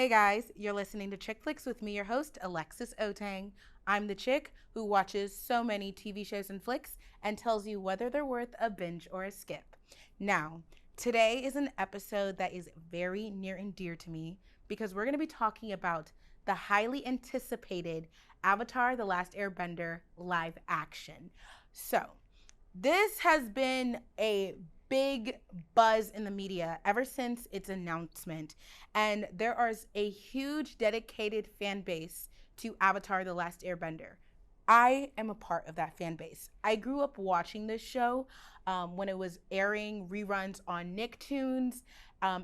Hey guys, you're listening to ChickFlicks with me, your host, alexisoteng. I'm the chick who watches so many TV shows and flicks and tells you whether they're worth a binge or a skip. Now, today is an episode that is very near and dear to me because we're going to be talking about the highly anticipated Avatar: The Last Airbender live action. So, this has been a big buzz in the media ever since its announcement, and there is a huge dedicated fan base to Avatar: The Last Airbender. I am a part of that fan base. I grew up watching this show when it was airing reruns on Nicktoons.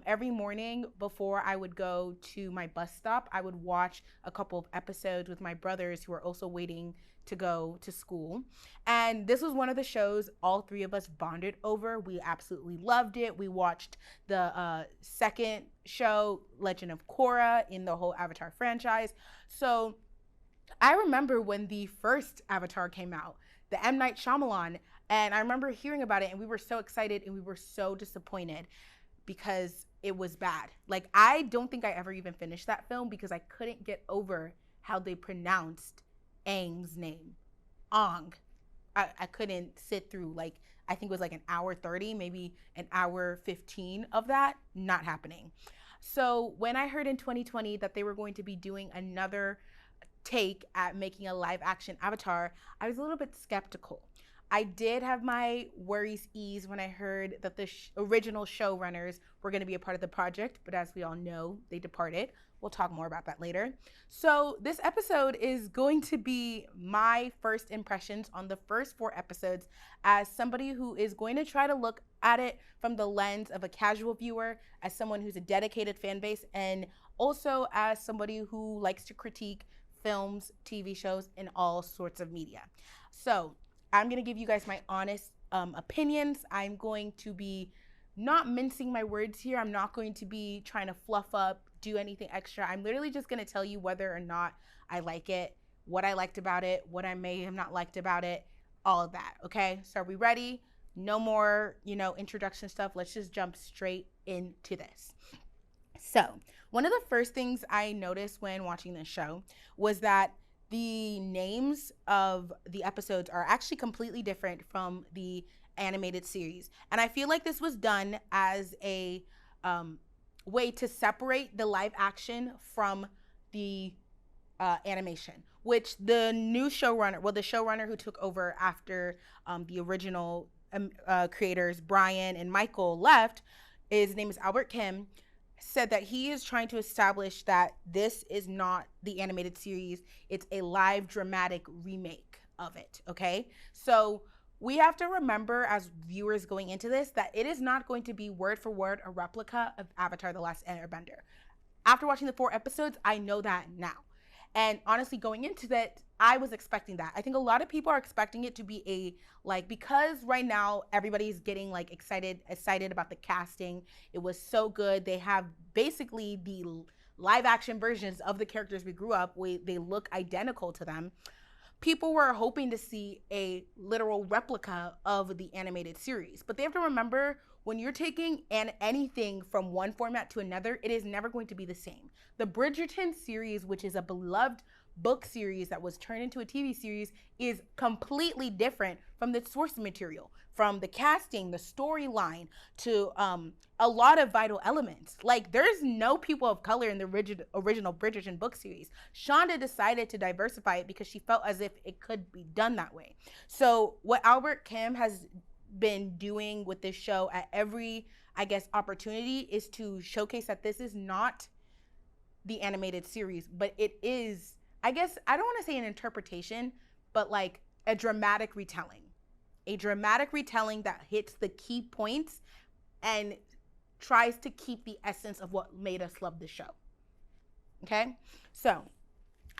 Every morning before I would go to my bus stop, I would watch a couple of episodes with my brothers who were also waiting to go to school. And this was one of the shows all three of us bonded over. We absolutely loved it. We watched the second show, Legend of Korra, in the whole Avatar franchise. So I remember when the first Avatar came out, the M. Night Shyamalan, and I remember hearing about it and we were so excited and we were so disappointed because it was bad. Like, I don't think I ever even finished that film because I couldn't get over how they pronounced Aang's name. Aang. I couldn't sit through, like, I think it was like an hour 30, maybe an hour 15 of that. Not happening. So when I heard in 2020 that they were going to be doing another take at making a live action Avatar, I was a little bit skeptical. I did have my worries ease when I heard that the original showrunners were going to be a part of the project, but as we all know, they departed. We'll talk more about that later. So this episode is going to be my first impressions on the first 4 episodes as somebody who is going to try to look at it from the lens of a casual viewer, as someone who's a dedicated fan base, and also as somebody who likes to critique films, TV shows, and all sorts of media. So I'm going to give you guys my honest opinions. I'm going to be not mincing my words here. I'm not going to be trying to fluff up, do anything extra. I'm literally just going to tell you whether or not I like it, what I liked about it, what I may have not liked about it, all of that. Okay, so are we ready? No more, introduction stuff. Let's just jump straight into this. So one of the first things I noticed when watching this show was that the names of the episodes are actually completely different from the animated series. And I feel like this was done as a way to separate the live action from the animation, which the new showrunner, the showrunner who took over after the original creators, Brian and Michael, left, his name is Albert Kim, said that he is trying to establish that this is not the animated series. It's a live dramatic remake of it, okay? So we have to remember as viewers going into this that it is not going to be word for word a replica of Avatar: The Last Airbender. After watching the 4 episodes, I know that now. And honestly, going into that, I was expecting that. I think a lot of people are expecting it to be because right now everybody's getting excited about the casting. It was so good. They have basically the live action versions of the characters we grew up with. They look identical to them. People were hoping to see a literal replica of the animated series. But they have to remember, when you're taking anything from one format to another, it is never going to be the same. The Bridgerton series, which is a beloved book series that was turned into a TV series, is completely different from the source material, from the casting, the storyline, to a lot of vital elements. There's no people of color in the original Bridgerton book series. Shonda decided to diversify it because she felt as if it could be done that way. So what Albert Kim has been doing with this show at every, opportunity is to showcase that this is not the animated series, but it is, I don't want to say an interpretation, but a dramatic retelling. A dramatic retelling that hits the key points and tries to keep the essence of what made us love the show. Okay? So,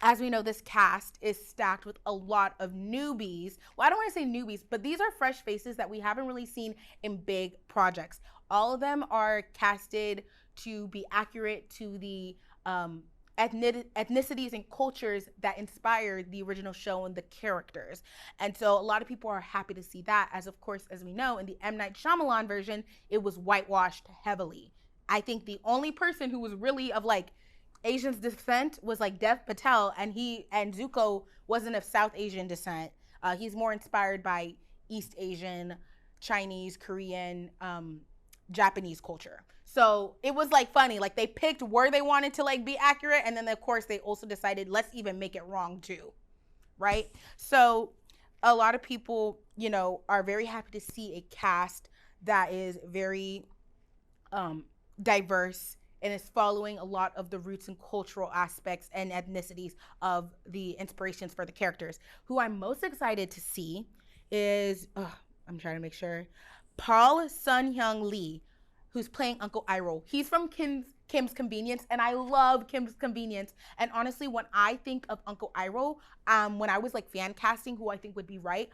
as we know, this cast is stacked with a lot of newbies. Well, I don't want to say newbies, but these are fresh faces that we haven't really seen in big projects. All of them are casted to be accurate to the ethnicities and cultures that inspired the original show and the characters. And so a lot of people are happy to see that, as of course, as we know, in the M. Night Shyamalan version, it was whitewashed heavily. I think the only person who was really of Asian's descent was like Dev Patel, and Zuko wasn't of South Asian descent. He's more inspired by East Asian, Chinese, Korean, Japanese culture. So it was like funny. Like they picked where they wanted to like be accurate, and then of course they also decided let's even make it wrong too, right? So a lot of people, are very happy to see a cast that is very diverse and is following a lot of the roots and cultural aspects and ethnicities of the inspirations for the characters. Who I'm most excited to see is, I'm trying to make sure, Paul Sun-hyung Lee, who's playing Uncle Iroh. He's from Kim's Convenience, and I love Kim's Convenience. And honestly, when I think of Uncle Iroh, when I was like fan casting who I think would be right,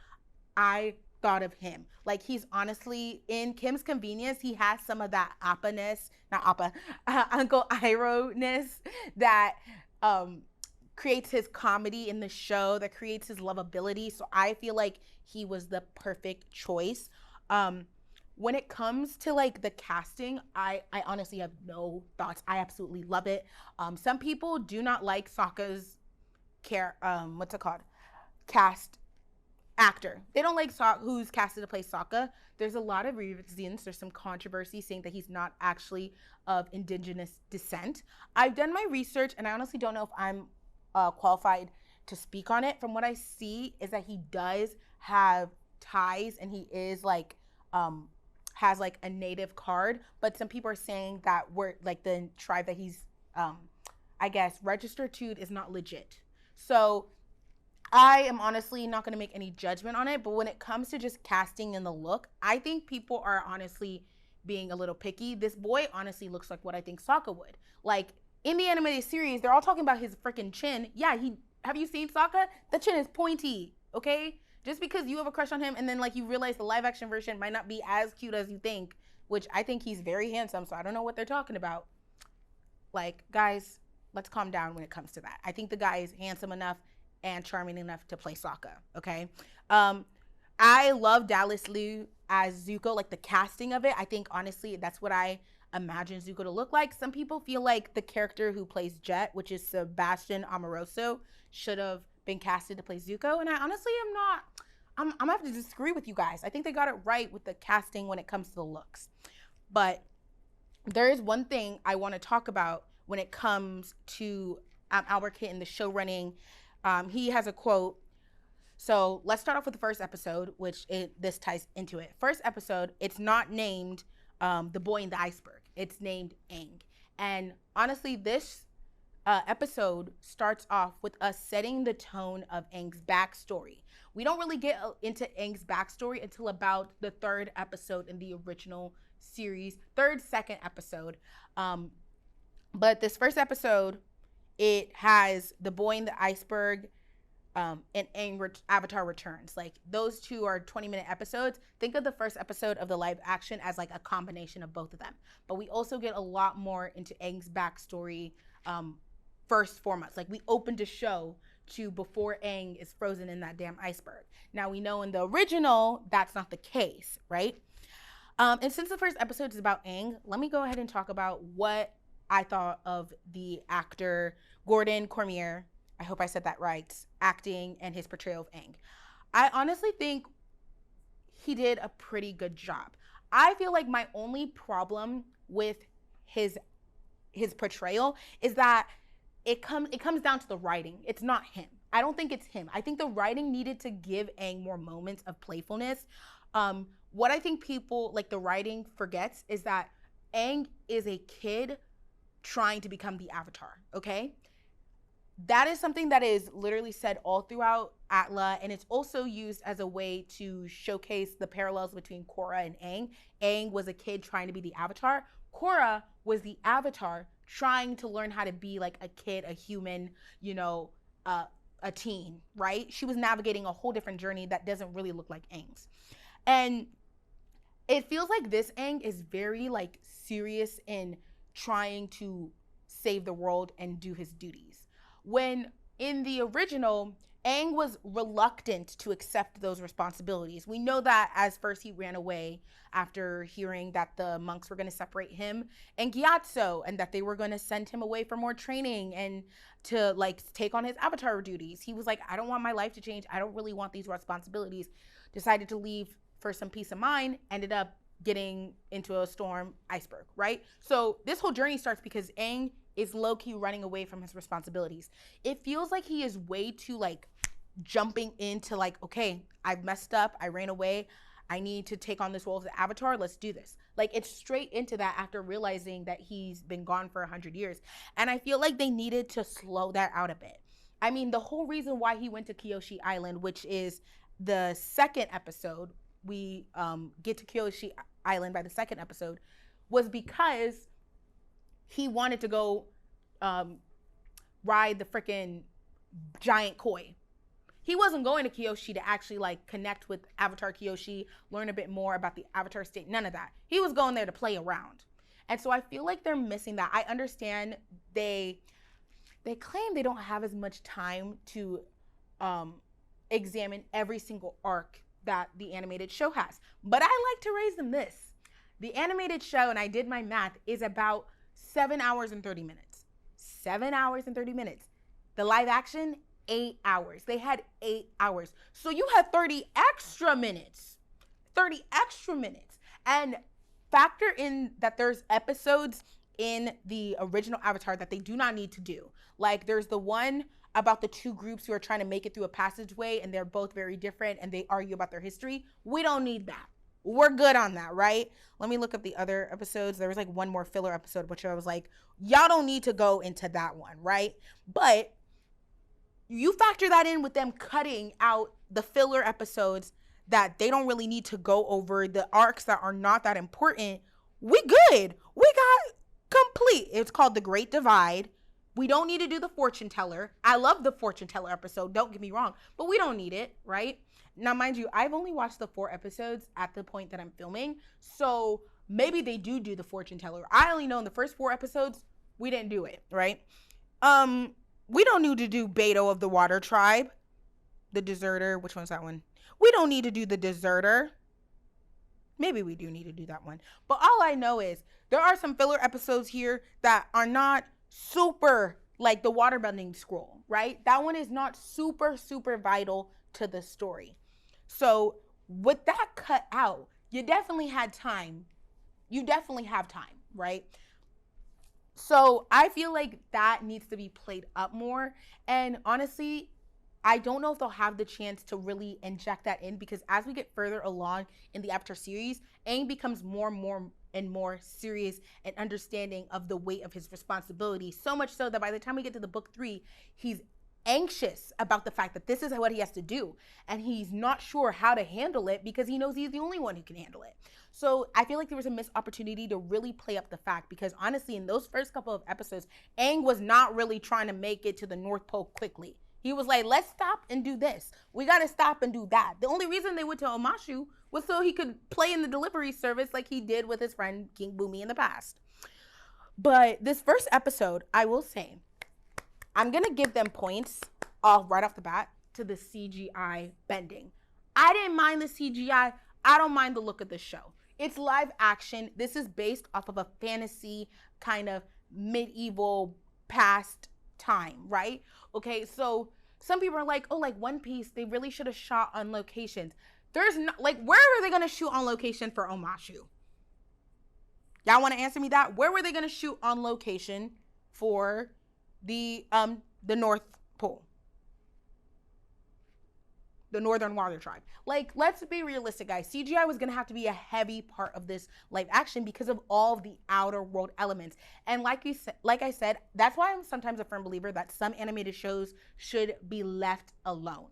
I thought of him. Like he's honestly in Kim's Convenience, he has some of that Appa-ness, not Appa, Uncle Iroh-ness that creates his comedy in the show, that creates his lovability. So I feel like he was the perfect choice. When it comes to like the casting, I honestly have no thoughts. I absolutely love it. Some people do not like Sokka's cast actor. They don't like who's casted to play Sokka. There's a lot of reasons. There's some controversy saying that he's not actually of indigenous descent. I've done my research, and I honestly don't know if I'm qualified to speak on it. From what I see is that he does have ties, and he is like has like a native card, but some people are saying that we're like the tribe that he's I guess registered to is not legit. So I am honestly not going to make any judgment on it, but when it comes to just casting and the look, I think people are honestly being a little picky. This boy honestly looks like what I think Sokka would. Like in the animated series, they're all talking about his freaking chin. Yeah, have you seen Sokka? The chin is pointy, okay? Just because you have a crush on him and then like you realize the live action version might not be as cute as you think, which I think he's very handsome, so I don't know what they're talking about. Like, guys, let's calm down when it comes to that. I think the guy is handsome enough and charming enough to play Sokka, okay? I love Dallas Liu as Zuko, like the casting of it. I think honestly that's what I imagine Zuko to look like. Some people feel like the character who plays Jet, which is Sebastian Amoroso, should have been casted to play Zuko, and I honestly am not. I'm gonna have to disagree with you guys. I think they got it right with the casting when it comes to the looks. But there is one thing I want to talk about when it comes to Albert Kit and the show running. He has a quote. So let's start off with the first episode, which this ties into it. First episode, it's not named The Boy in the Iceberg. It's named Aang. And honestly, this episode starts off with us setting the tone of Aang's backstory. We don't really get into Aang's backstory until about the third episode in the original series, second episode. But this first episode, it has the boy in the iceberg and Aang Avatar Returns. Like those two are 20-minute episodes. Think of the first episode of the live action as like a combination of both of them. But we also get a lot more into Aang's backstory first 4 months. Like we opened a show to before Aang is frozen in that damn iceberg. Now we know in the original that's not the case, right? And since the first episode is about Aang, let me go ahead and talk about what I thought of the actor Gordon Cormier, I hope I said that right, acting and his portrayal of Aang. I honestly think he did a pretty good job. I feel like my only problem with his portrayal is that it comes down to the writing. It's not him. I don't think it's him. I think the writing needed to give Aang more moments of playfulness. What I think people, like the writing forgets is that Aang is a kid trying to become the Avatar, okay? That is something that is literally said all throughout Atla, and it's also used as a way to showcase the parallels between Korra and Aang. Aang was a kid trying to be the Avatar. Korra was the Avatar trying to learn how to be like a kid, a human, a teen, right? She was navigating a whole different journey that doesn't really look like Aang's. And it feels like this Aang is very like serious in trying to save the world and do his duties. When in the original, Aang was reluctant to accept those responsibilities. We know that as first he ran away after hearing that the monks were going to separate him and Gyatso, and that they were going to send him away for more training and to like take on his avatar duties. He was like, I don't want my life to change. I don't really want these responsibilities. Decided to leave for some peace of mind, ended up getting into a storm iceberg, right? So this whole journey starts because Aang is low-key running away from his responsibilities. It feels like he is way too like jumping into like, okay, I've messed up, I ran away, I need to take on this role as the avatar, let's do this. Like, it's straight into that after realizing that he's been gone for 100 years. And I feel like they needed to slow that out a bit. I mean, the whole reason why he went to Kyoshi Island, which is the second episode, we get to Kyoshi Island by the second episode, was because he wanted to go ride the freaking giant koi. He wasn't going to Kyoshi to actually like connect with Avatar Kyoshi, learn a bit more about the Avatar state, none of that. He was going there to play around. And so I feel like they're missing that. I understand they claim they don't have as much time to examine every single arc that the animated show has. But I like to raise them this. The animated show, and I did my math, is about 7 hours and 30 minutes. 7 hours and 30 minutes. The live action, 8 hours. They had 8 hours. So you had 30 extra minutes. 30 extra minutes. And factor in that there's episodes in the original Avatar that they do not need to do. Like, there's the one about the two groups who are trying to make it through a passageway and they're both very different and they argue about their history. We don't need that. We're good on that, right? Let me look up the other episodes. There was like one more filler episode, which I was like, y'all don't need to go into that one, right? But you factor that in with them cutting out the filler episodes that they don't really need to go over, the arcs that are not that important. We good. We got complete. It's called The Great Divide. We don't need to do the fortune teller. I love the fortune teller episode, don't get me wrong, but we don't need it, right? Now, mind you, I've only watched the 4 episodes at the point that I'm filming, so maybe they do the fortune teller. I only know in the first 4 episodes, we didn't do it, right? We don't need to do Beto of the Water Tribe, the deserter. Which one's that one? We don't need to do the deserter. Maybe we do need to do that one. But all I know is there are some filler episodes here that are not super like the waterbending scroll, right? That one is not super, super vital to the story. So with that cut out, you definitely had time. You definitely have time, right? So I feel like that needs to be played up more. And honestly, I don't know if they'll have the chance to really inject that in, because as we get further along in the Avatar series, Aang becomes more and more serious and understanding of the weight of his responsibility. So much so that by the time we get to the book 3, he's anxious about the fact that this is what he has to do. And he's not sure how to handle it because he knows he's the only one who can handle it. So I feel like there was a missed opportunity to really play up the fact, because honestly, in those first couple of episodes, Aang was not really trying to make it to the North Pole quickly. He was like, let's stop and do this. We got to stop and do that. The only reason they went to Omashu was so he could play in the delivery service like he did with his friend King Bumi in the past. But this first episode, I will say, I'm going to give them points right off the bat to the CGI bending. I didn't mind the CGI. I don't mind the look of the show. It's live action. This is based off of a fantasy kind of medieval past time, right? Okay, so some people are like, oh, like One Piece, they really should have shot on locations. There's not, like, where were they going to shoot on location for Omashu? Y'all want to answer me that? Where were they going to shoot on location for the North Pole? The Northern Water Tribe. Like, let's be realistic, guys. CGI was going to have to be a heavy part of this live action because of all of the outer world elements. And like I said, that's why I'm sometimes a firm believer that some animated shows should be left alone.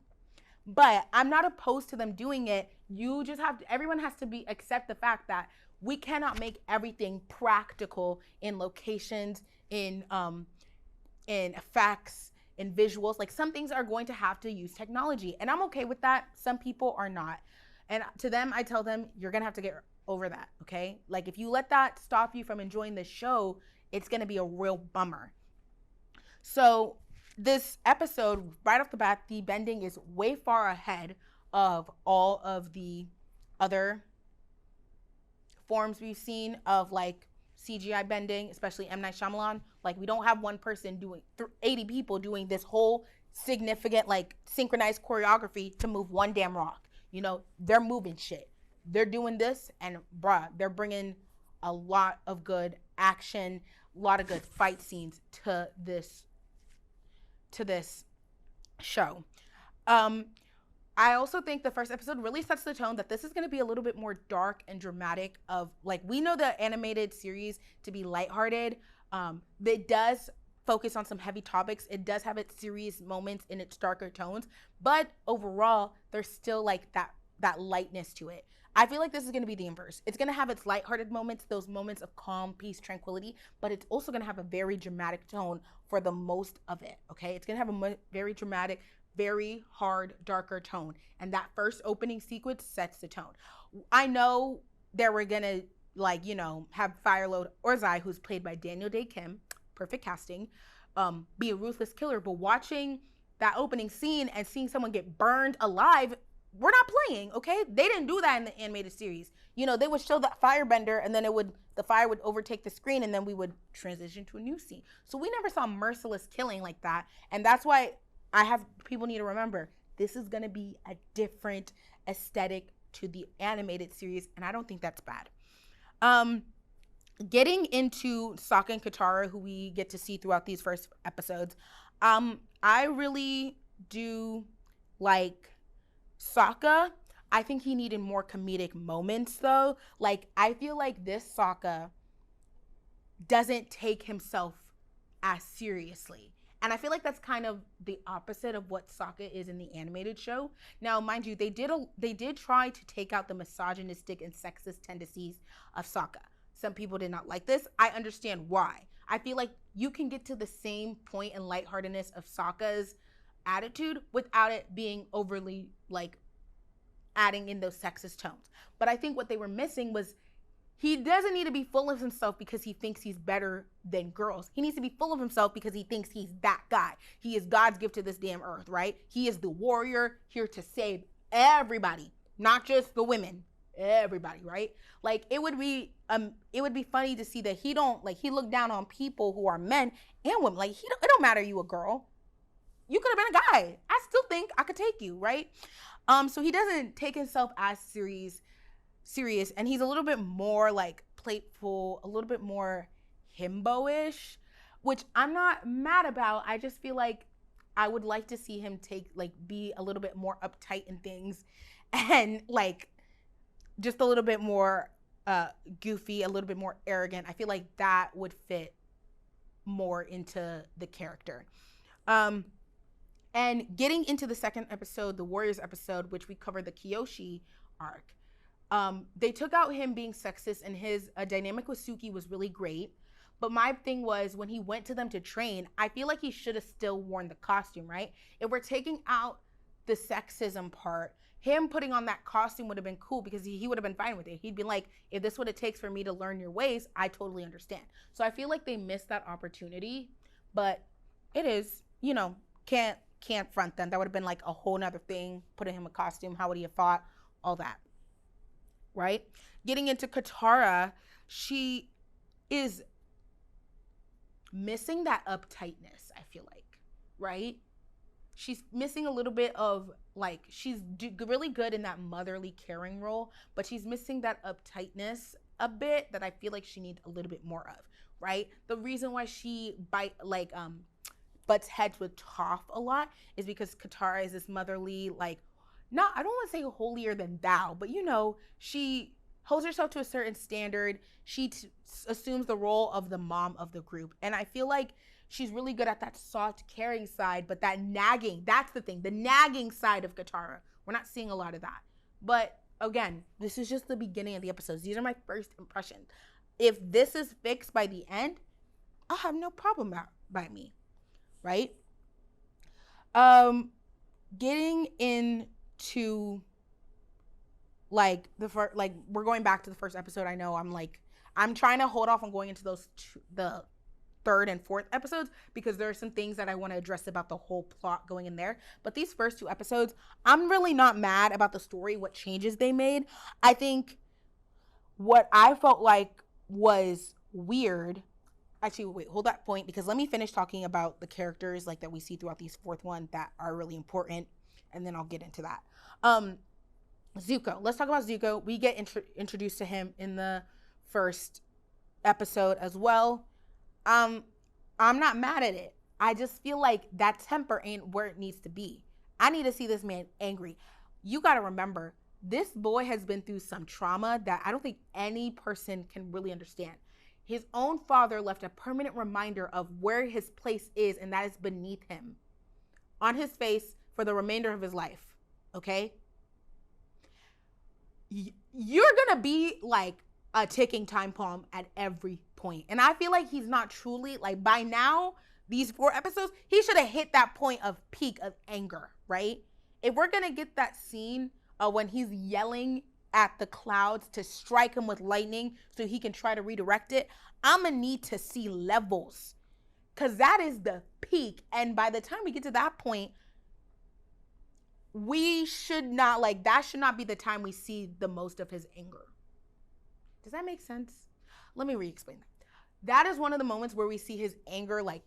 But I'm not opposed to them doing it. You just have to, everyone has to accept the fact that we cannot make everything practical in locations, in effects, in visuals. Like, some things are going to have to use technology, and I'm okay with that. Some people are not, and to them I tell them, you're gonna have to get over that, okay? Like, if you let that stop you from enjoying the show, it's gonna be a real bummer. So this episode, right off the bat, the bending is way far ahead of all of the other forms we've seen of like CGI bending, especially M. Night Shyamalan. Like, we don't have one person doing 80 people doing this whole significant, like, synchronized choreography to move one damn rock. You know, they're moving shit. They're doing this, and bruh, they're bringing a lot of good action, a lot of good fight scenes to this show. I also think the first episode really sets the tone that this is going to be a little bit more dark and dramatic. Of like, we know the animated series to be lighthearted. It does focus on some heavy topics. It does have its serious moments in its darker tones, but overall, there's still like that lightness to it. I feel like this is going to be the inverse. It's going to have its lighthearted moments, those moments of calm, peace, tranquility, but it's also going to have a very dramatic tone for the most of it, okay? It's going to have a very dramatic, very hard, darker tone. And that first opening sequence sets the tone. I know they were going to, like, you know, have Firelord Orzai, who's played by Daniel Day Kim, perfect casting, be a ruthless killer. But watching that opening scene and seeing someone get burned alive, we're not playing, okay? They didn't do that in the animated series. You know, they would show that firebender, and then the fire would overtake the screen, and then we would transition to a new scene. So we never saw merciless killing like that. And that's why people need to remember, this is going to be a different aesthetic to the animated series, and I don't think that's bad. Getting into Sokka and Katara, who we get to see throughout these first episodes, I really do like Sokka. I think he needed more comedic moments, though. Like, I feel like this Sokka doesn't take himself as seriously. And I feel like that's kind of the opposite of what Sokka is in the animated show. Now, mind you, they did try to take out the misogynistic and sexist tendencies of Sokka. Some people did not like this. I understand why. I feel like you can get to the same point and lightheartedness of Sokka's attitude without it being overly, like, adding in those sexist tones. But I think what they were missing was, he doesn't need to be full of himself because he thinks he's better than girls. He needs to be full of himself because he thinks he's that guy. He is God's gift to this damn earth, right? He is the warrior here to save everybody, not just the women, everybody, right? Like, it would be funny to see that he looked down on people who are men and women. Like, it don't matter you a girl. You could have been a guy. I still think I could take you, right? So he doesn't take himself as serious, and he's a little bit more like playful, a little bit more himbo-ish, which I'm not mad about. I just feel like I would like to see him be a little bit more uptight in things, and like just a little bit more goofy, a little bit more arrogant. I feel like that would fit more into the character. And getting into the second episode, the Warriors episode, which we covered the Kyoshi arc, they took out him being sexist, and his dynamic with Suki was really great. But my thing was, when he went to them to train, I feel like he should have still worn the costume, right? If we're taking out the sexism part, him putting on that costume would have been cool, because he would have been fine with it. He'd be like, if this is what it takes for me to learn your ways, I totally understand. So I feel like they missed that opportunity, but it is, you know, can't front them. That would have been like a whole nother thing, putting him a costume. How would he have fought? All that, right? Getting into Katara, she is missing that uptightness, I feel like, right? She's missing a little bit of, like, she's really good in that motherly caring role, but she's missing that uptightness a bit that I feel like she needs a little bit more of, right? The reason why she butts heads with Toph a lot is because Katara is this motherly, like, I don't want to say holier than thou, but, you know, she holds herself to a certain standard. She assumes the role of the mom of the group. And I feel like she's really good at that soft, caring side, but that nagging, that's the thing, the nagging side of Katara. We're not seeing a lot of that. But again, this is just the beginning of the episodes. These are my first impressions. If this is fixed by the end, I'll have no problem by me, right? Getting into like we're going back to the first episode. I know I'm trying to hold off on going into the third and fourth episodes, because there are some things that I want to address about the whole plot going in there. But these first 2 episodes, I'm really not mad about the story, what changes they made. I think what I felt like was weird. Actually, wait, hold that point, because let me finish talking about the characters like that we see throughout these fourth one that are really important, and then I'll get into that. Zuko. Let's talk about Zuko. We get introduced to him in the first episode as well. I'm not mad at it. I just feel like that temper ain't where it needs to be. I need to see this man angry. You got to remember, this boy has been through some trauma that I don't think any person can really understand. His own father left a permanent reminder of where his place is, and that is beneath him, on his face for the remainder of his life. Okay? You're gonna be like a ticking time bomb at every point. And I feel like he's not truly, like, by now, these 4 episodes, he should have hit that point of peak of anger, right? If we're gonna get that scene when he's yelling at the clouds to strike him with lightning so he can try to redirect it, I'm gonna need to see levels, because that is the peak. And by the time we get to that point, we should not, like, that should not be the time we see the most of his anger. Does that make sense? Let me re-explain that. That is one of the moments where we see his anger, like,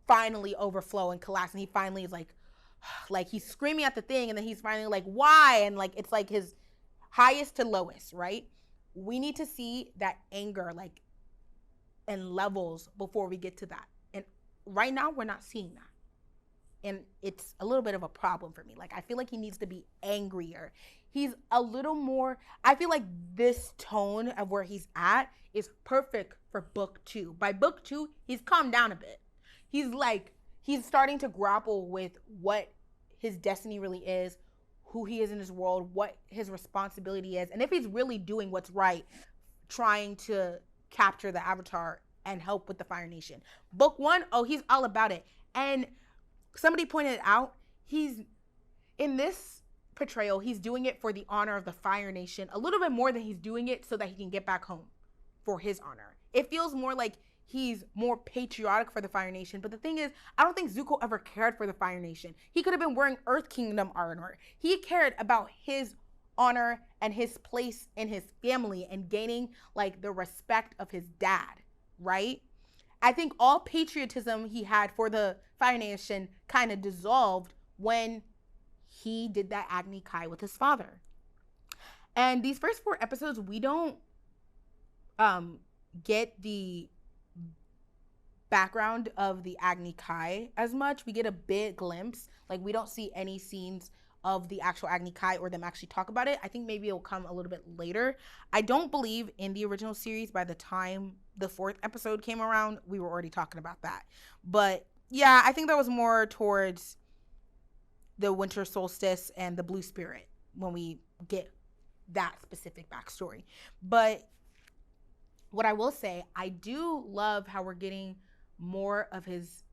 finally overflow and collapse, and he finally is like he's screaming at the thing, and then he's finally like, why? And like, it's like his highest to lowest, right? We need to see that anger, like, in levels before we get to that. And right now, we're not seeing that. And it's a little bit of a problem for me. Like, I feel like he needs to be angrier. He's a little more, I feel like this tone of where he's at is perfect for book 2. By book 2, he's calmed down a bit. He's starting to grapple with what his destiny really is, who he is in his world, what his responsibility is, and if he's really doing what's right, trying to capture the Avatar and help with the Fire Nation. Book 1, oh, he's all about it. And somebody pointed out, he's in this portrayal, he's doing it for the honor of the Fire Nation a little bit more than he's doing it so that he can get back home for his honor. It feels more like he's more patriotic for the Fire Nation. But the thing is, I don't think Zuko ever cared for the Fire Nation. He could have been wearing Earth Kingdom armor. He cared about his honor and his place in his family and gaining, like, the respect of his dad, right? I think all patriotism he had for the Fire Nation kind of dissolved when he did that Agni Kai with his father. And these first 4 episodes, we don't get the background of the Agni Kai as much. We get a big glimpse. Like, we don't see any scenes of the actual Agni Kai or them actually talk about it. I think maybe it'll come a little bit later. I don't believe in the original series, by the time the 4th episode came around, we were already talking about that. But yeah, I think that was more towards the winter solstice and the blue spirit when we get that specific backstory. But what I will say, I do love how we're getting more of his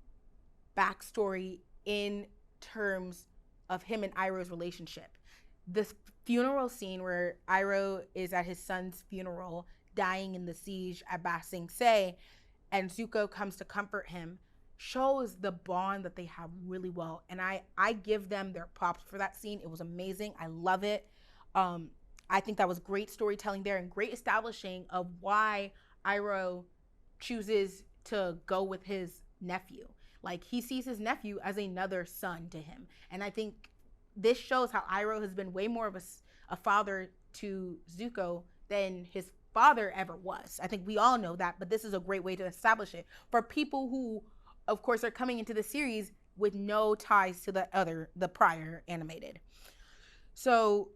backstory in terms of him and Iroh's relationship. This funeral scene where Iroh is at his son's funeral, dying in the siege at Ba Sing Se, and Zuko comes to comfort him, shows the bond that they have really well. And I give them their props for that scene. It was amazing. I love it. I think that was great storytelling there and great establishing of why Iroh chooses to go with his nephew. Like, he sees his nephew as another son to him. And I think this shows how Iroh has been way more of a father to Zuko than his father ever was. I think we all know that, but this is a great way to establish it for people who, of course, are coming into the series with no ties to the prior animated. So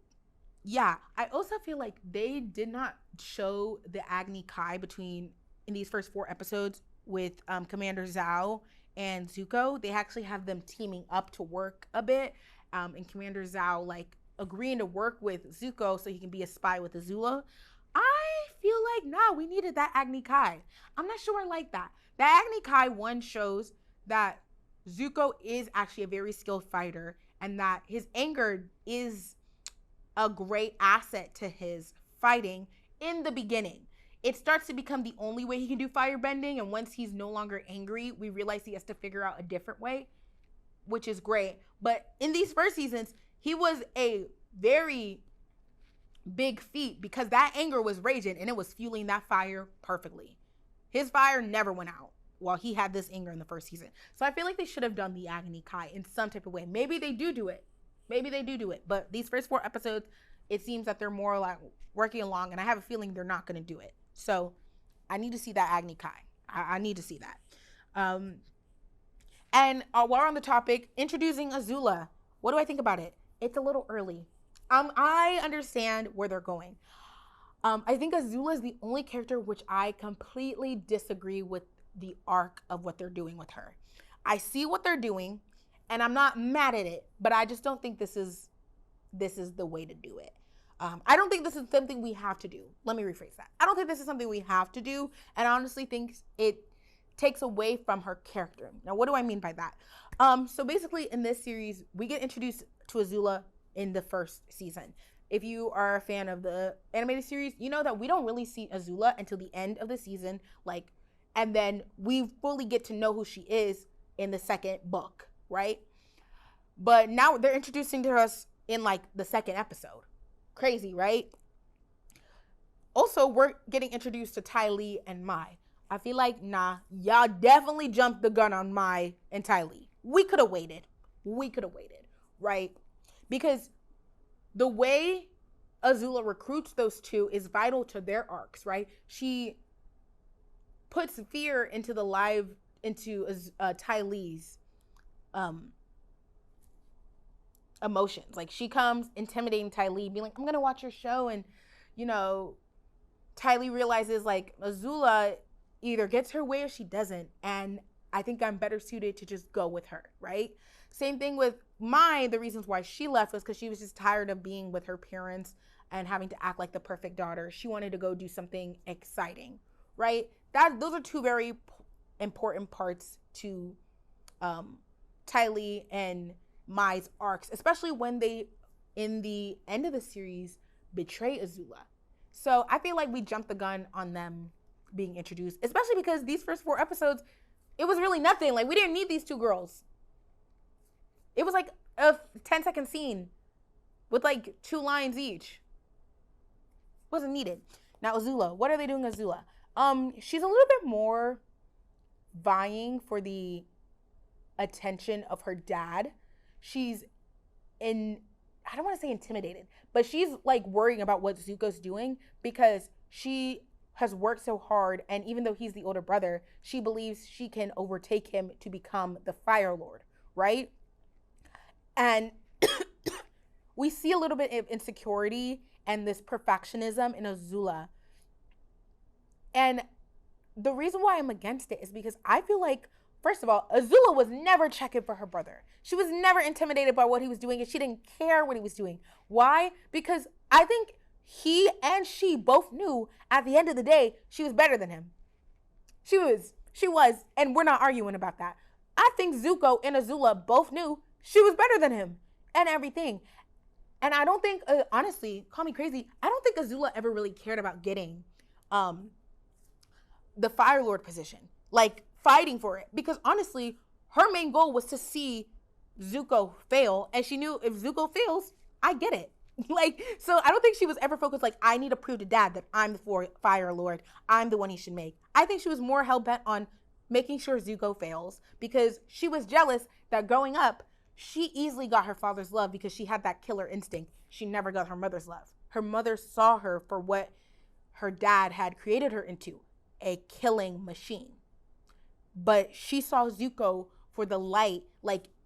yeah, I also feel like they did not show the Agni Kai in these first 4 episodes with Commander Zhao and Zuko. They actually have them teaming up to work a bit, and Commander Zhao, like, agreeing to work with Zuko so he can be a spy with Azula. I feel like, nah, we needed that Agni Kai. I'm not sure I like that. The Agni Kai one shows that Zuko is actually a very skilled fighter, and that his anger is a great asset to his fighting in the beginning. it starts to become the only way he can do firebending. And once he's no longer angry, we realize he has to figure out a different way, which is great. But in these first seasons, he was a very big feat because that anger was raging and it was fueling that fire perfectly. His fire never went out while he had this anger in the first season. So I feel like they should have done the Agni Kai in some type of way. Maybe they do it. But these first 4 episodes, it seems that they're more like working along, and I have a feeling they're not going to do it. So I need to see that Agni Kai. I need to see that. And while we're on the topic, introducing Azula. What do I think about it? It's a little early. I understand where they're going. I think Azula is the only character which I completely disagree with the arc of what they're doing with her. I see what they're doing, and I'm not mad at it, but I just don't think this is the way to do it. I don't think this is something we have to do. Let me rephrase that. I don't think this is something we have to do, and I honestly think it takes away from her character. Now, what do I mean by that? So basically, in this series, we get introduced to Azula in the first season. If you are a fan of the animated series, you know that we don't really see Azula until the end of the season, and then we fully get to know who she is in the second book, right? But now they're introducing to us in the second episode. Crazy, right? Also, we're getting introduced to Ty Lee and Mai. I feel like, y'all definitely jumped the gun on Mai and Ty Lee. We could have waited, right? Because the way Azula recruits those two is vital to their arcs, right? She puts fear into Ty Lee's emotions. She comes intimidating Ty Lee, being like, I'm gonna watch your show, and Ty Lee realizes Azula either gets her way or she doesn't, and I think I'm better suited to just go with her, right? Same thing with Mai. The reasons why she left was because she was just tired of being with her parents and having to act like the perfect daughter. She wanted to go do something exciting, right? Those are 2 very important parts to Ty Lee and Mai's arcs, especially when they, in the end of the series, betray Azula. So I feel like we jumped the gun on them being introduced, especially because these first 4 episodes, it was really nothing. We didn't need these 2 girls. It was a 10-second scene with 2 lines each. Wasn't needed. Now Azula, what are they doing Azula? She's a little bit more vying for the attention of her dad. She's I don't want to say intimidated, but she's worrying about what Zuko's doing because she has worked so hard, and even though he's the older brother, she believes she can overtake him to become the Fire Lord, right? And we see a little bit of insecurity and this perfectionism in Azula. And the reason why I'm against it is because I feel like, first of all, Azula was never checking for her brother. She was never intimidated by what he was doing, and she didn't care what he was doing. Why? Because I think he and she both knew at the end of the day, she was better than him. She was, and we're not arguing about that. I think Zuko and Azula both knew she was better than him and everything. And I don't think, honestly, call me crazy, I don't think Azula ever really cared about getting the Fire Lord position, fighting for it. Because honestly, her main goal was to see Zuko fail, and she knew if Zuko fails, I get it. So I don't think she was ever focused I need to prove to dad that I'm the Fire Lord. I'm the one he should make. I think she was more hell-bent on making sure Zuko fails because she was jealous that growing up, she easily got her father's love because she had that killer instinct. She never got her mother's love. Her mother saw her for what her dad had created her into, a killing machine. But she saw Zuko for the light.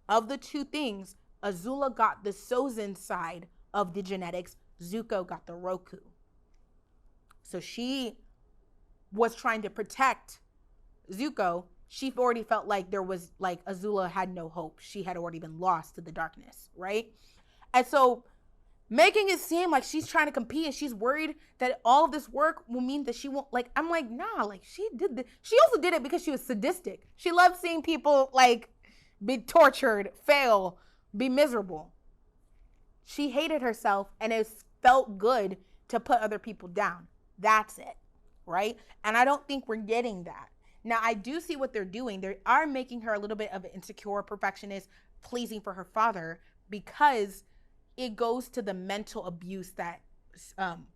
Of the 2 things, Azula got the Sozin side of the genetics. Zuko got the Roku. So she was trying to protect Zuko. She already felt like there was Azula had no hope. She had already been lost to the darkness, right? And so making it seem like she's trying to compete and she's worried that all of this work will mean that she won't, I'm like, nah, she did this. She also did it because she was sadistic. She loved seeing people be tortured, fail, be miserable. She hated herself, and it felt good to put other people down. That's it. right? And I don't think we're getting that. Now, I do see what they're doing. They are making her a little bit of an insecure perfectionist, pleasing for her father, because it goes to the mental abuse that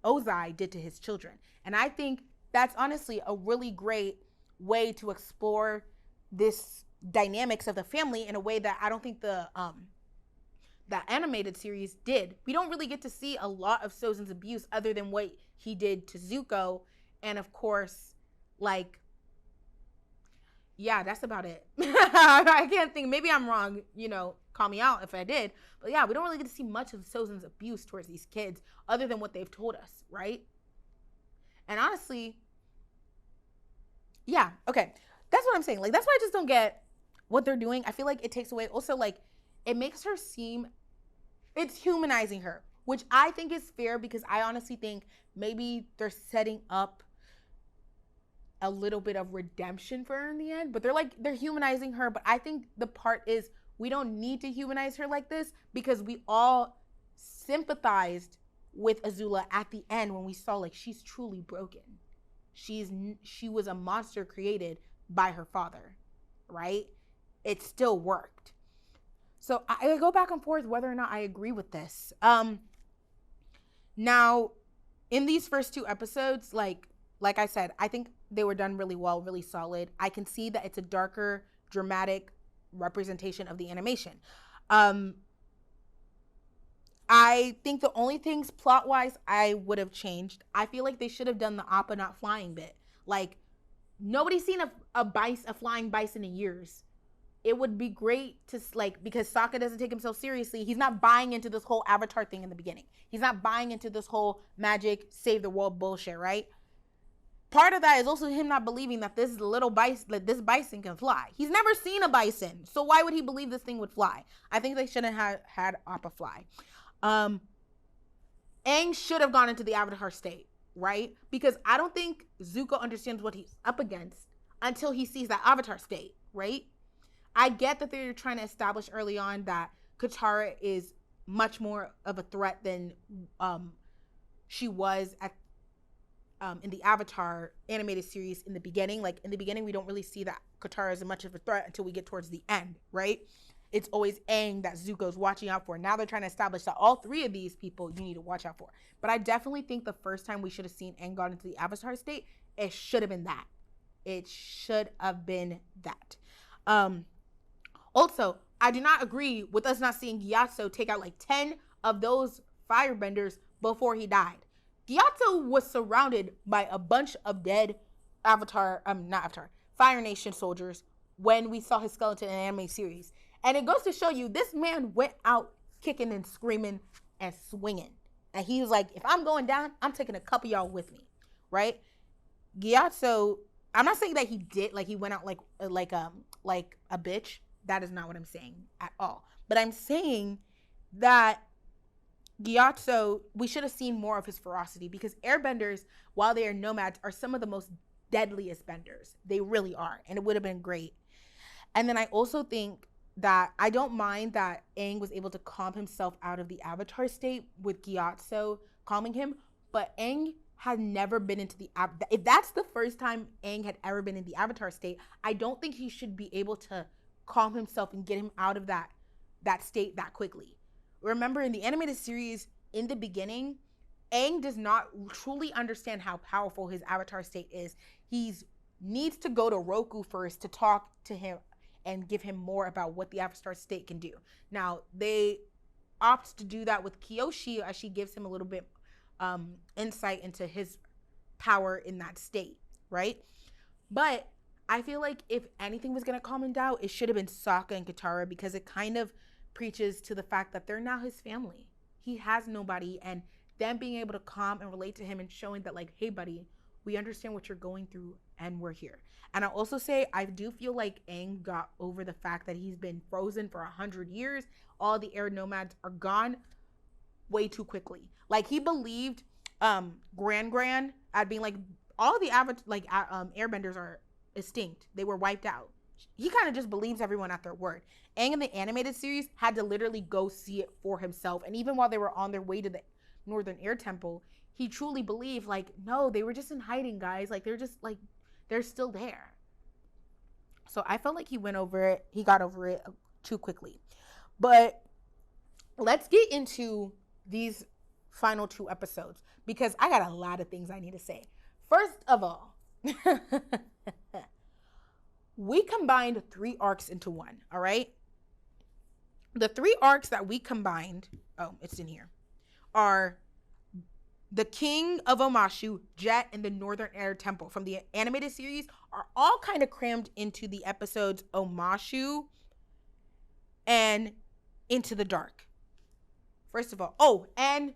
Ozai did to his children. And I think that's honestly a really great way to explore this dynamics of the family in a way that I don't think the animated series did. We don't really get to see a lot of Sozin's abuse other than what he did to Zuko, and of course, like, yeah, that's about it. I can't think. Maybe I'm wrong. Call me out if I did. But yeah, we don't really get to see much of Sozin's abuse towards these kids other than what they've told us, right? And honestly, yeah, okay. That's what I'm saying. Like, that's why I just don't get what they're doing. I feel like it takes away. Also, like, it makes her seem, it's humanizing her, which I think is fair because I honestly think maybe they're setting up a little bit of redemption for her in the end, but they're humanizing her. But I think the part is we don't need to humanize her like this because we all sympathized with Azula at the end when we saw, like, she's truly broken. She was a monster created by her father, right? It still worked. So I go back and forth whether or not I agree with this. Now, in these first 2 episodes, like I said, I think they were done really well, really solid. I can see that it's a darker, dramatic representation of the animation. I think the only things plot-wise I would have changed, I feel like they should have done the Appa not flying bit. Like, nobody's seen a flying bison in years. It would be great to, like, because Sokka doesn't take himself seriously. He's not buying into this whole Avatar thing in the beginning. He's not buying into this whole magic, save the world bullshit, right? Part of that is also him not believing that this bison can fly. He's never seen a bison, so why would he believe this thing would fly? I think they shouldn't have had Appa fly. Aang should have gone into the Avatar state, right? Because I don't think Zuko understands what he's up against until he sees that Avatar state, right? I get that they're trying to establish early on that Katara is much more of a threat than she was in the Avatar animated series in the beginning. Like, in the beginning, we don't really see that Katara is much of a threat until we get towards the end, right? It's always Aang that Zuko's watching out for. Now they're trying to establish that all 3 of these people you need to watch out for. But I definitely think the first time we should have seen Aang gone into the Avatar state, it should have been that. It should have been that. Also, I do not agree with us not seeing Gyatso take out like 10 of those firebenders before he died. Gyatso was surrounded by a bunch of dead Fire Nation soldiers when we saw his skeleton in the anime series. And it goes to show you, this man went out kicking and screaming and swinging. And he was like, if I'm going down, I'm taking a couple y'all with me, right? Gyatso, I'm not saying that he did, like, he went out like a bitch. That is not what I'm saying at all. But I'm saying that Gyatso, we should have seen more of his ferocity, because airbenders, while they are nomads, are some of the most deadliest benders. They really are. And it would have been great. And then I also think that I don't mind that Aang was able to calm himself out of the Avatar state with Gyatso calming him, but Aang had never been into the if that's the first time Aang had ever been in the Avatar state, I don't think he should be able to calm himself and get him out of that state that quickly. Remember, in the animated series, in the beginning, Aang does not truly understand how powerful his Avatar state is. He needs to go to Roku first to talk to him and give him more about what the Avatar state can do. Now, they opt to do that with Kyoshi as she gives him a little bit insight into his power in that state, right? But I feel like if anything was going to calm him down, it should have been Sokka and Katara, because it kind of preaches to the fact that they're now his family. He has nobody, and them being able to calm and relate to him and showing that, like, hey, buddy, we understand what you're going through and we're here. And I'll also say, I do feel like Aang got over the fact that he's been frozen for 100 years. All the air nomads are gone way too quickly. Like, he believed Gran at being like, all the airbenders are extinct. They were wiped out. He kind of just believes everyone at their word. Aang in the animated series had to literally go see it for himself. And even while they were on their way to the Northern Air Temple, he truly believed, like, no, they were just in hiding, guys. Like, they're just, like, they're still there. So I felt like he got over it too quickly. But let's get into these final 2 episodes, because I got a lot of things I need to say. First of all, we combined 3 arcs into one, all right? The 3 arcs that we combined, it's in here, are the King of Omashu, Jet, and the Northern Air Temple from the animated series are all kind of crammed into the episodes Omashu and Into the Dark. First of all, and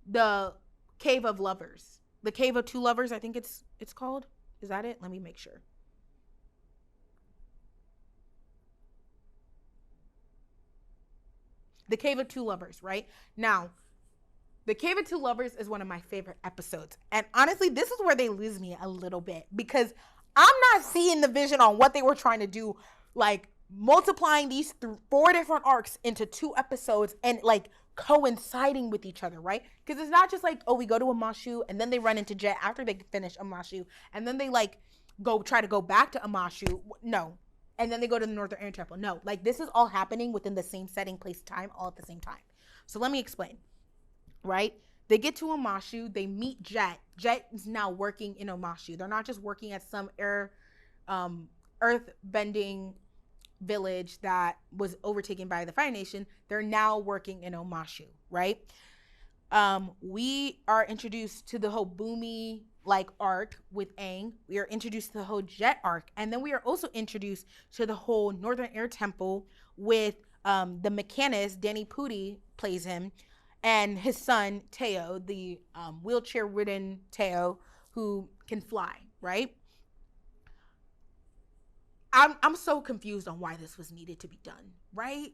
the Cave of Lovers. The Cave of Two Lovers, I think it's called. Is that it? Let me make sure. The Cave of Two Lovers, right? Now, The Cave of Two Lovers is one of my favorite episodes. And honestly, this is where they lose me a little bit, because I'm not seeing the vision on what they were trying to do, like multiplying these 4 different arcs into 2 episodes and like coinciding with each other, right? Because it's not just like, oh, we go to Omashu and then they run into Jet after they finish Omashu, and then they like try to go back to Omashu. No. And then they go to the Northern Air Temple. No, like this is all happening within the same setting, place, time, all at the same time. So let me explain, right? They get to Omashu, they meet Jet. Jet is now working in Omashu. They're not just working at some earth-bending village that was overtaken by the Fire Nation. They're now working in Omashu, right? We are introduced to the whole Boomy like arc with Aang. We are introduced to the whole Jet arc, and then we are also introduced to the whole Northern Air Temple with the mechanist. Danny Pudi plays him, and his son Teo, the wheelchair-ridden Teo who can fly, right? I'm so confused on why this was needed to be done, right?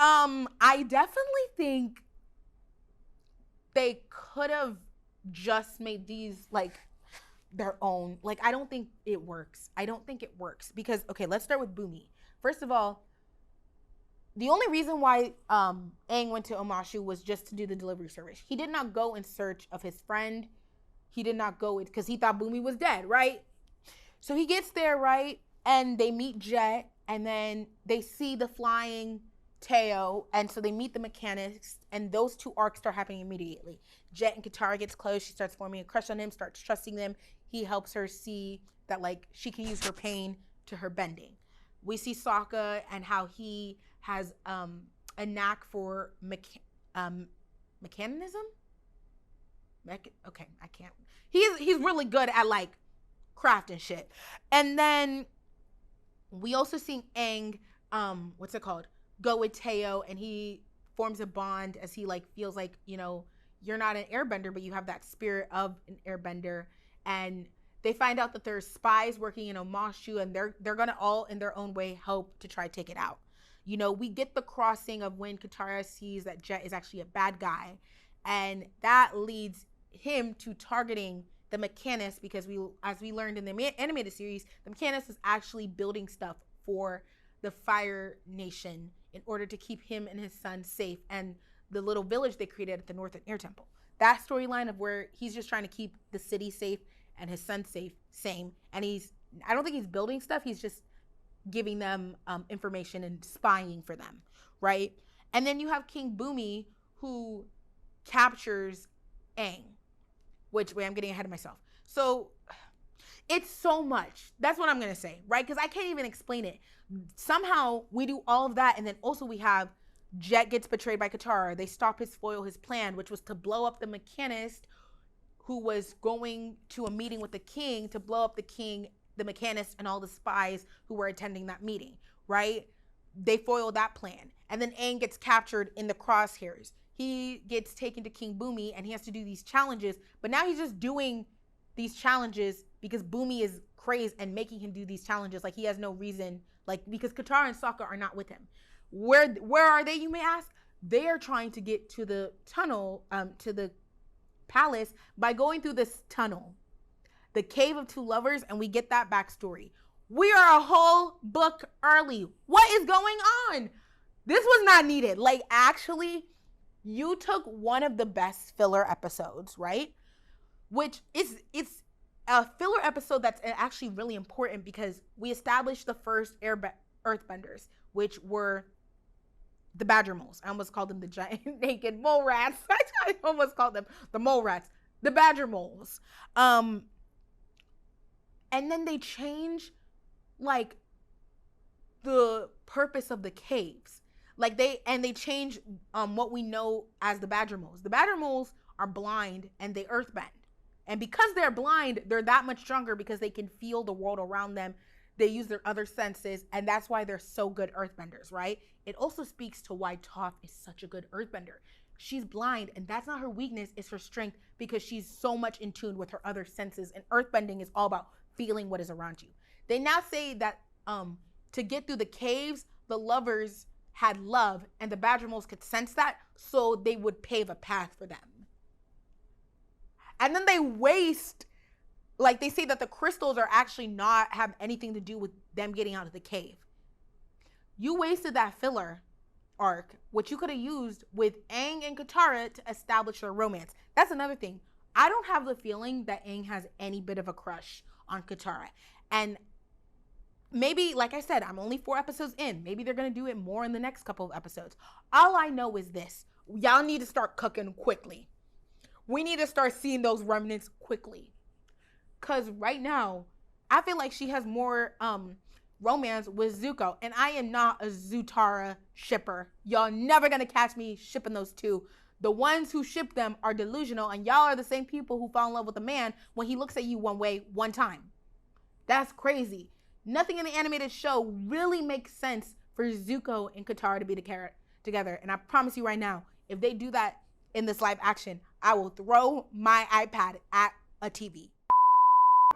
I definitely think they could have just made these like their own. Like, I don't think it works. Because, okay, let's start with Boomy. First of all, the only reason why Aang went to Omashu was just to do the delivery service. He did not go in search of his friend. He did not go because he thought Boomy was dead, right? So he gets there, right? And they meet Jet, and then they see the flying Teo, and so they meet the mechanics, and those 2 arcs start happening immediately. Jet and Katara gets close. She starts forming a crush on him, starts trusting them. He helps her see that like she can use her pain to her bending. We see Sokka and how he has a knack for mechanism. Okay, I can't. He's really good at like craft and shit. And then we also see Aang, go with Teo, and he forms a bond as he like feels like, you know, you're not an airbender, but you have that spirit of an airbender. And they find out that there's spies working in Omashu, and they're gonna all in their own way help to try to take it out. You know, we get the crossing of when Katara sees that Jet is actually a bad guy, and that leads him to targeting the mechanist, because as we learned in the animated series, the mechanist is actually building stuff for the Fire Nation in order to keep him and his son safe, and the little village they created at the Northern Air Temple. That storyline of where he's just trying to keep the city safe and his son safe, same. And I don't think he's building stuff. He's just giving them information and spying for them, right? And then you have King Boomy, who captures Aang. I'm getting ahead of myself. So it's so much. That's what I'm going to say, right? Because I can't even explain it. Somehow we do all of that, and then also we have Jet gets betrayed by Katara. They stop his plan, which was to blow up the mechanist who was going to a meeting with the king, to blow up the king, the mechanist, and all the spies who were attending that meeting, right? They foil that plan. And then Aang gets captured in the crosshairs. He gets taken to King Boomy, and he has to do these challenges. But now he's just doing these challenges because Boomy is crazed and making him do these challenges. Like, he has no reason, like, because Katara and Sokka are not with him. Where are they, you may ask? They are trying to get to the tunnel, to the palace, by going through this tunnel, the Cave of Two Lovers, and we get that backstory. We are a whole book early. What is going on? This was not needed. Like, actually, You took one of the best filler episodes, right? Which it's a filler episode that's actually really important because we established the first earthbenders, which were the badger moles. I almost called them the giant naked mole rats. I almost called them the mole rats, the badger moles. And then they change like the purpose of the caves. Like they change what we know as the badger moles. The badger moles are blind and they earthbend. And because they're blind, they're that much stronger because they can feel the world around them. They use their other senses, and that's why they're so good earthbenders, right? It also speaks to why Toph is such a good earthbender. She's blind, and that's not her weakness, it's her strength because she's so much in tune with her other senses, and earthbending is all about feeling what is around you. They now say that to get through the caves, the lovers had love, and the badger moles could sense that, so they would pave a path for them. And then they waste, like they say that the crystals are actually not have anything to do with them getting out of the cave. You wasted that filler arc, which you could have used with Aang and Katara to establish their romance. That's another thing. I don't have the feeling that Aang has any bit of a crush on Katara. And maybe, like I said, I'm only 4 episodes in. Maybe they're going to do it more in the next couple of episodes. All I know is this. Y'all need to start cooking quickly. We need to start seeing those remnants quickly. Because right now, I feel like she has more romance with Zuko. And I am not a Zutara shipper. Y'all never going to catch me shipping those two. The ones who ship them are delusional. And y'all are the same people who fall in love with a man when he looks at you one way, one time. That's crazy. Nothing in the animated show really makes sense for Zuko and Katara to be together. And I promise you right now, if they do that in this live action, I will throw my iPad at a TV.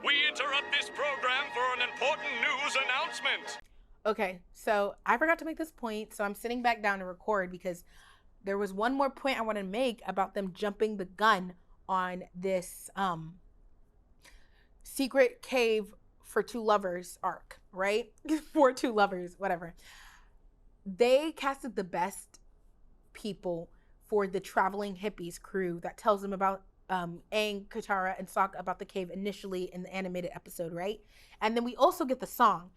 We interrupt this program for an important news announcement. Okay, so I forgot to make this point, so I'm sitting back down to record because there was one more point I wanted to make about them jumping the gun on this secret cave for 2 lovers arc, right? For 2 lovers, whatever. They casted the best people for the traveling hippies crew that tells them about Aang, Katara, and Sokka about the cave initially in the animated episode, right? And then we also get the song.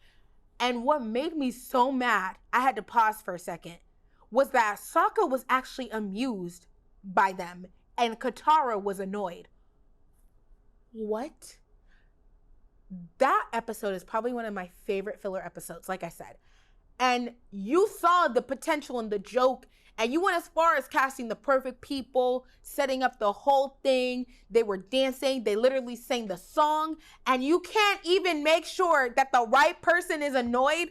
And what made me so mad, I had to pause for a second, was that Sokka was actually amused by them and Katara was annoyed. What? That episode is probably one of my favorite filler episodes, like I said. And you saw the potential in the joke, and you went as far as casting the perfect people, setting up the whole thing. They were dancing. They literally sang the song. And you can't even make sure that the right person is annoyed.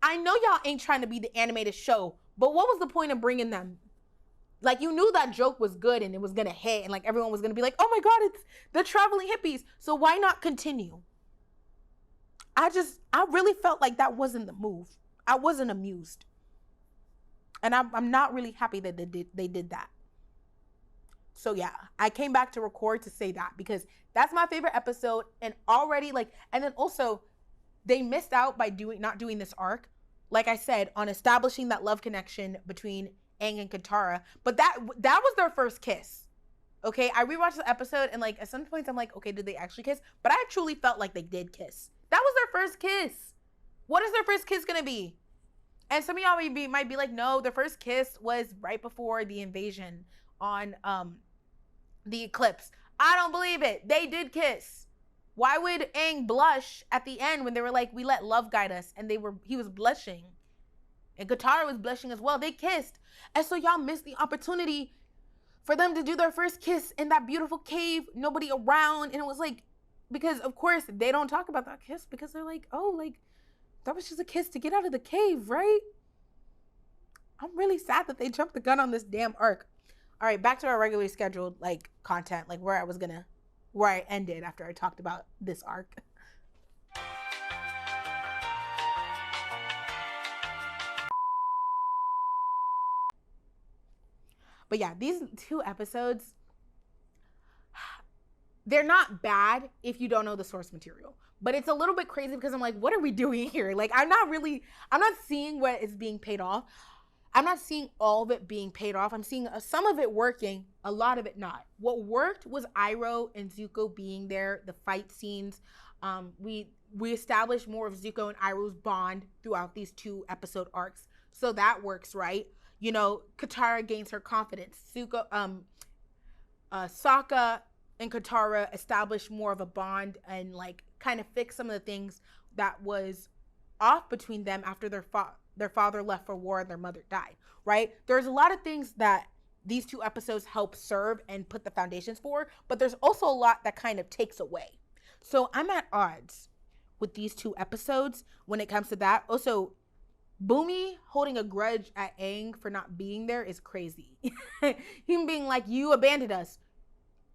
I know y'all ain't trying to be the animated show, but what was the point of bringing them? Like, you knew that joke was good and it was going to hit. And like everyone was going to be like, oh my God, it's the traveling hippies. So why not continue? I really felt like that wasn't the move. I wasn't amused. And I'm not really happy that they did that. So yeah, I came back to record to say that because that's my favorite episode. And already and then also they missed out by not doing this arc, like I said, on establishing that love connection between Aang and Katara. But that was their first kiss. Okay, I rewatched the episode and at some points I'm like, okay, did they actually kiss? But I truly felt like they did kiss. That was their first kiss. What is their first kiss gonna be? And some of y'all might be like, no, the first kiss was right before the invasion on the eclipse. I don't believe it. They did kiss. Why would Aang blush at the end when they were like, we let love guide us, and he was blushing. And Katara was blushing as well. They kissed. And so y'all missed the opportunity for them to do their first kiss in that beautiful cave, nobody around. And it was because of course they don't talk about that kiss because they're like, oh, that was just a kiss to get out of the cave, right? I'm really sad that they jumped the gun on this damn arc. All right, back to our regularly scheduled content, where I ended after I talked about this arc. But yeah, these 2 episodes, they're not bad if you don't know the source material. But it's a little bit crazy because I'm like, what are we doing here? I'm not seeing what is being paid off. I'm not seeing all of it being paid off. I'm seeing some of it working, a lot of it not. What worked was Iroh and Zuko being there, the fight scenes. We established more of Zuko and Iroh's bond throughout these 2 episode arcs. So that works, right? You know, Katara gains her confidence. Sokka and Katara establish more of a bond and like kind of fix some of the things that was off between them after their father left for war and their mother died, right? There's a lot of things that these 2 episodes help serve and put the foundations for, but there's also a lot that kind of takes away. So I'm at odds with these 2 episodes when it comes to that. Also, Boomy holding a grudge at Aang for not being there is crazy. Him being like, you abandoned us.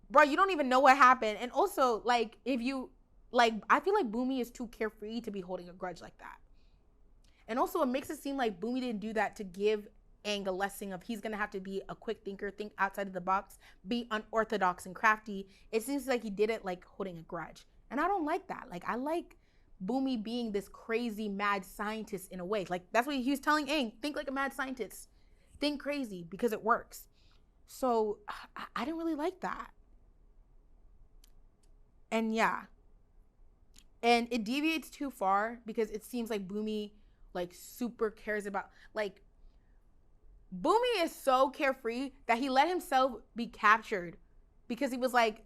Bro, you don't even know what happened. And also, like, I feel like Boomy is too carefree to be holding a grudge like that. And also, it makes it seem like Boomy didn't do that to give Aang a lesson of he's going to have to be a quick thinker, think outside of the box, be unorthodox and crafty. It seems like he did it like holding a grudge. And I don't like that. Like, I like Boomy being this crazy mad scientist in a way. Like, that's what he was telling Aang. Think like a mad scientist. Think crazy because it works. So I didn't really like that. And yeah. And it deviates too far because it seems like Boomy like super cares about, like, Boomy is so carefree that he let himself be captured because he was like,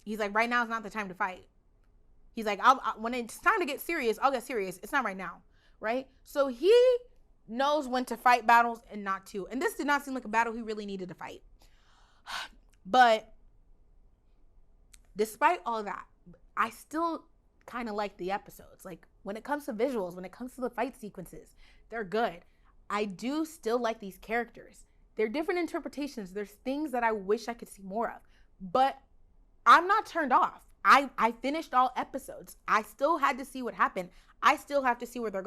he's like, right now is not the time to fight. He's like, when it's time to get serious, I'll get serious. It's not right now, right? So he knows when to fight battles and not to. And this did not seem like a battle he really needed to fight. But despite all that, I still kind of like the episodes. Like, when it comes to visuals, when it comes to the fight sequences, they're good. I do still like these characters. They're different interpretations. There's things that I wish I could see more of. But I'm not turned off. I finished all episodes. I still had to see what happened. I still have to see where they're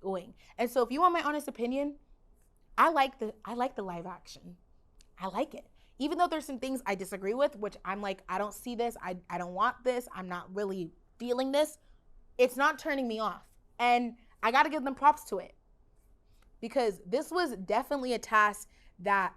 going. And so if you want my honest opinion, I like the live action. I like it. Even though there's some things I disagree with, which I'm like, I don't see this. I don't want this. I'm not really feeling this. It's not turning me off. And I got to give them props to it. Because this was definitely a task that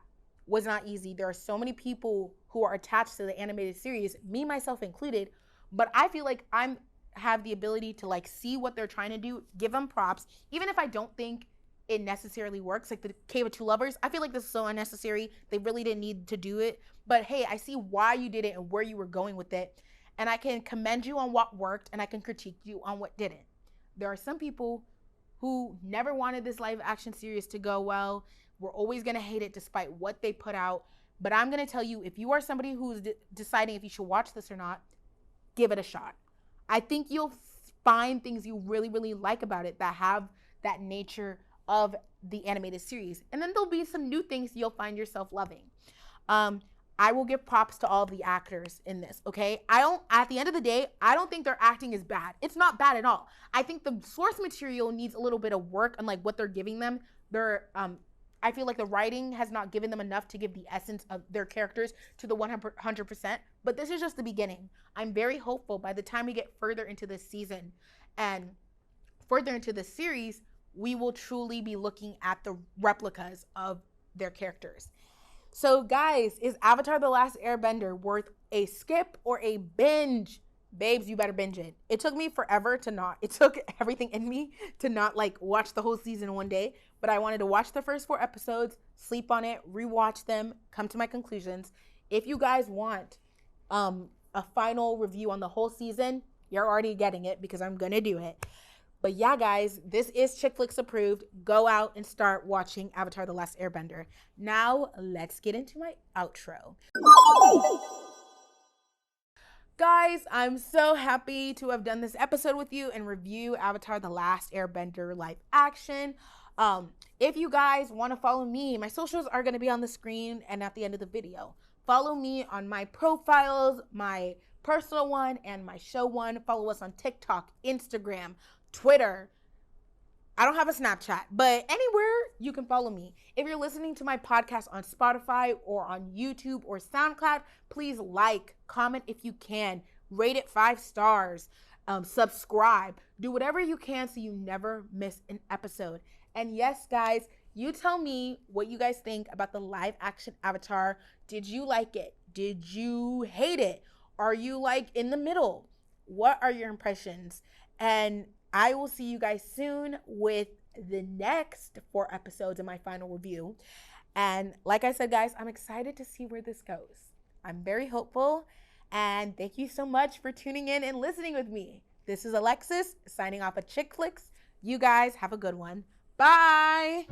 was not easy. There are so many people who are attached to the animated series, me, myself included, but I feel like I have the ability to like see what they're trying to do, give them props, even if I don't think it necessarily works. Like the Cave of Two Lovers, I feel like this is so unnecessary. They really didn't need to do it, but hey, I see why you did it and where you were going with it, and I can commend you on what worked and I can critique you on what didn't. There are some people who never wanted this live action series to go well. We're always gonna hate it despite what they put out. But I'm gonna tell you, if you are somebody who's deciding if you should watch this or not, give it a shot. I think you'll find things you really, really like about it that have that nature of the animated series. And then there'll be some new things you'll find yourself loving. I will give props to all the actors in this, okay? At the end of the day, I don't think their acting is bad. It's not bad at all. I think the source material needs a little bit of work on like what they're giving them. I feel like the writing has not given them enough to give the essence of their characters to the 100%, but this is just the beginning. I'm very hopeful by the time we get further into this season and further into the series, we will truly be looking at the replicas of their characters. So guys, is Avatar: The Last Airbender worth a skip or a binge? Babes, you better binge it. It took me forever to not, it took everything in me to not like watch the whole season one day, but I wanted to watch the first 4 episodes, sleep on it, rewatch them, come to my conclusions. If you guys want a final review on the whole season, you're already getting it because I'm gonna do it. But yeah, guys, this is ChickFlicks approved. Go out and start watching Avatar: The Last Airbender. Now, let's get into my outro. Guys, I'm so happy to have done this episode with you and review Avatar: The Last Airbender live action. If you guys want to follow me, my socials are going to be on the screen and at the end of the video. Follow me on my profiles, my personal one and my show one. Follow us on TikTok, Instagram, Twitter. I don't have a Snapchat, but anywhere you can follow me. If you're listening to my podcast on Spotify or on YouTube or SoundCloud, please like, comment if you can, rate it 5 stars, subscribe, do whatever you can so you never miss an episode. And yes, guys, You tell me what you guys think about the live action Avatar. Did you like it? Did you hate it? Are you like in the middle? What are your impressions? And I will see you guys soon with the next 4 episodes of my final review. And like I said, guys, I'm excited to see where this goes. I'm very hopeful. And thank you so much for tuning in and listening with me. This is Alexis signing off at ChickFlicks. You guys have a good one. Bye.